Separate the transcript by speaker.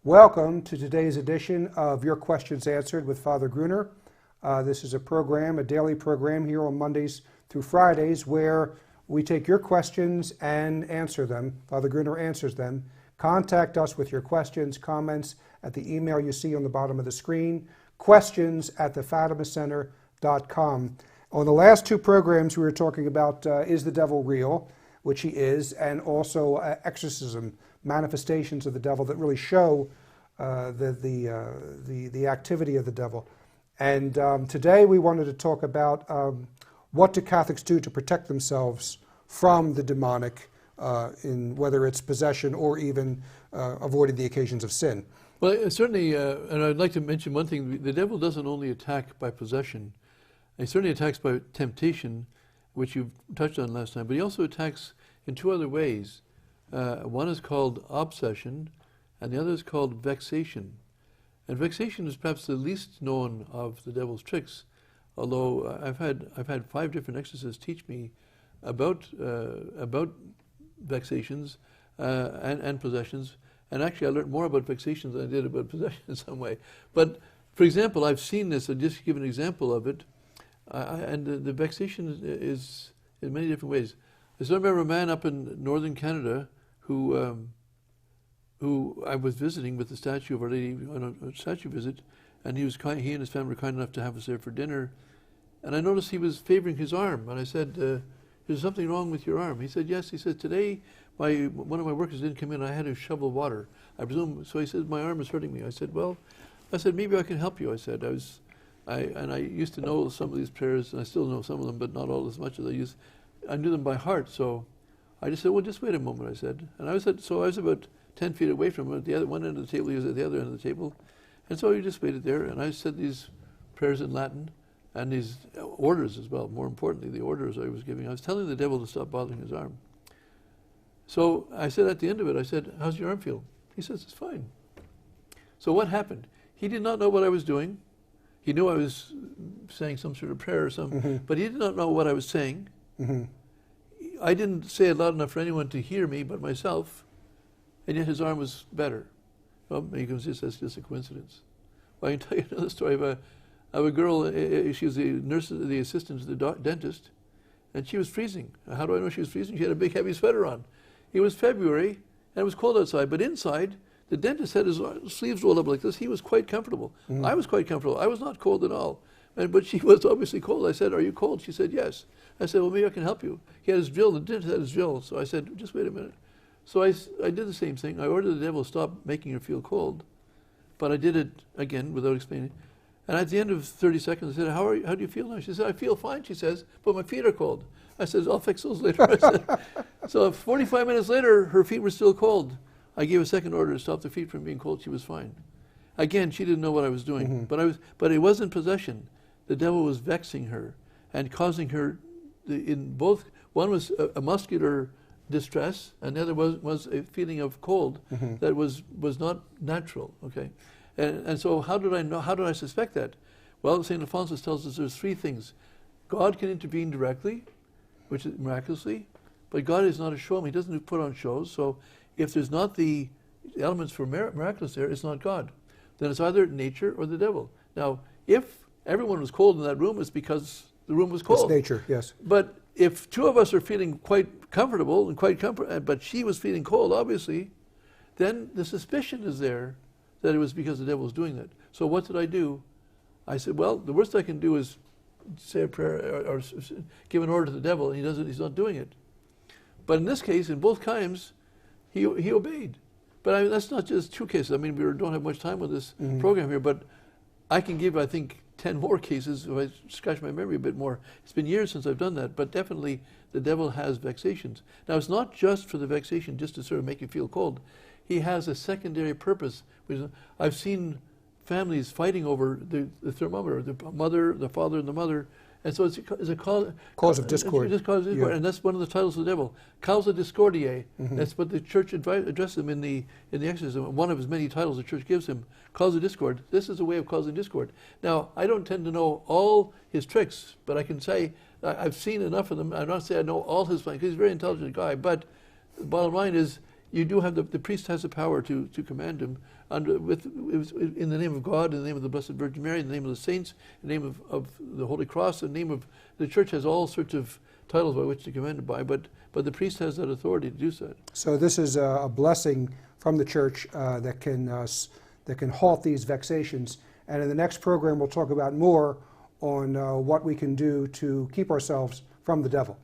Speaker 1: Welcome to today's edition of Your Questions Answered with Father Gruner. This is a program, a daily program here on Mondays through Fridays where we take your questions and answer them. Father Gruner answers them. Contact us with your questions, comments at the email you see on the bottom of the screen, questions@thefatimacenter.com. On the last two programs we were talking about is the devil real, which he is, and also exorcism, manifestations of the devil that really show the activity of the devil. And today we wanted to talk about what do Catholics do to protect themselves from the demonic, in whether it's possession or even avoiding the occasions of sin.
Speaker 2: Well, certainly, and I'd like to mention one thing, the devil doesn't only attack by possession, he certainly attacks by temptation, which you touched on last time, but he also attacks in two other ways. One is called obsession, and the other is called vexation. And vexation is perhaps the least known of the devil's tricks, although I've had 5 different exorcists teach me about vexations and possessions. And actually, I learned more about vexations than I did about possession in some way. But for example, I've seen this. I'll just give an example of it. And the vexation is in many different ways. I still remember a man up in northern Canada who I was visiting with the statue of Our Lady on a statue visit, and he and his family were kind enough to have us there for dinner. And I noticed he was favoring his arm, and I said, "There's something wrong with your arm." He said, "Yes." He said, "Today, one of my workers didn't come in, and I had to shovel water. I presume." So he said, "My arm is hurting me." I said, "Well," "maybe I can help you." I said, I used to know some of these prayers, and I still know some of them, but not all as much as I used. I knew them by heart, so I just said, "Well, just wait a moment," I said. And I was about 10 feet away from him at the other one end of the table. He was at the other end of the table. And so he just waited there, and I said these prayers in Latin and these orders as well. More importantly, the orders I was giving. I was telling the devil to stop bothering his arm. So I said at the end of it, I said, "How's your arm feel?" He says, "It's fine." So what happened? He did not know what I was doing. He knew I was saying some sort of prayer or something, but he did not know what I was saying. I didn't say it loud enough for anyone to hear me but myself, and yet his arm was better. Well, you can say that's just a coincidence. Well, I can tell you another story of a girl. She was the nurse, the assistant to the dentist, and she was freezing. How do I know she was freezing? She had a big heavy sweater on. It was February, and it was cold outside, but inside, the dentist had his sleeves rolled up like this. He was quite comfortable. I was quite comfortable. I was not cold at all. But she was obviously cold. I said, "Are you cold?" She said, "Yes." I said, "Well, maybe I can help you." He had his drill. The dentist had his drill. So I said, "Just wait a minute." So I did the same thing. I ordered the devil to stop making her feel cold. But I did it again without explaining. And at the end of 30 seconds, I said, How do you feel now? She said, "I feel fine," she says, "but my feet are cold." I said, "I'll fix those later." I said. So 45 minutes later, her feet were still cold. I gave a second order to stop the feet from being cold. She was fine. Again, she didn't know what I was doing. But it wasn't possession. The devil was vexing her and causing her, one was a muscular distress, and the other was a feeling of cold that was not natural. Okay, and so how did I know? How did I suspect that? Well, St. Alphonsus tells us there's 3 things. God can intervene directly, which is miraculously, but God is not a showman. He doesn't put on shows. So if there's not the elements for miraculous there, it's not God. Then it's either nature or the devil. Now, if everyone was cold in that room, it's because the room was cold.
Speaker 1: It's nature, yes.
Speaker 2: But if 2 of us are feeling quite comfortable but she was feeling cold, obviously, then the suspicion is there that it was because the devil was doing that. So what did I do? I said, well, the worst I can do is say a prayer or give an order to the devil, and he's not doing it. But in this case, in both times, he obeyed. But that's not just 2 cases. I mean, we don't have much time with this program here, but I can give, I think, 10 more cases if I scratch my memory a bit more. It's been years since I've done that, but definitely the devil has vexations. Now, it's not just for the vexation, just to sort of make you feel cold. He has a secondary purpose. I've seen families fighting over the thermometer, the father and the mother. And so it's a
Speaker 1: cause of discord.
Speaker 2: It's cause of discord. Yeah. And that's one of the titles of the devil. Causa discordiae. That's what the church addresses him in the exorcism. One of his many titles the church gives him. Cause of discord. This is a way of causing discord. Now, I don't tend to know all his tricks, but I can say I've seen enough of them. I'm not saying I know all his plans, because he's a very intelligent guy. But the bottom line is, you do have the priest has the power to command him in the name of God, in the name of the Blessed Virgin Mary, in the name of the saints, in the name of the Holy Cross, in the name of the Church has all sorts of titles by which to command it by, but the priest has that authority to do so.
Speaker 1: So this is a blessing from the Church that can halt these vexations. And in the next program, we'll talk about more on what we can do to keep ourselves from the devil.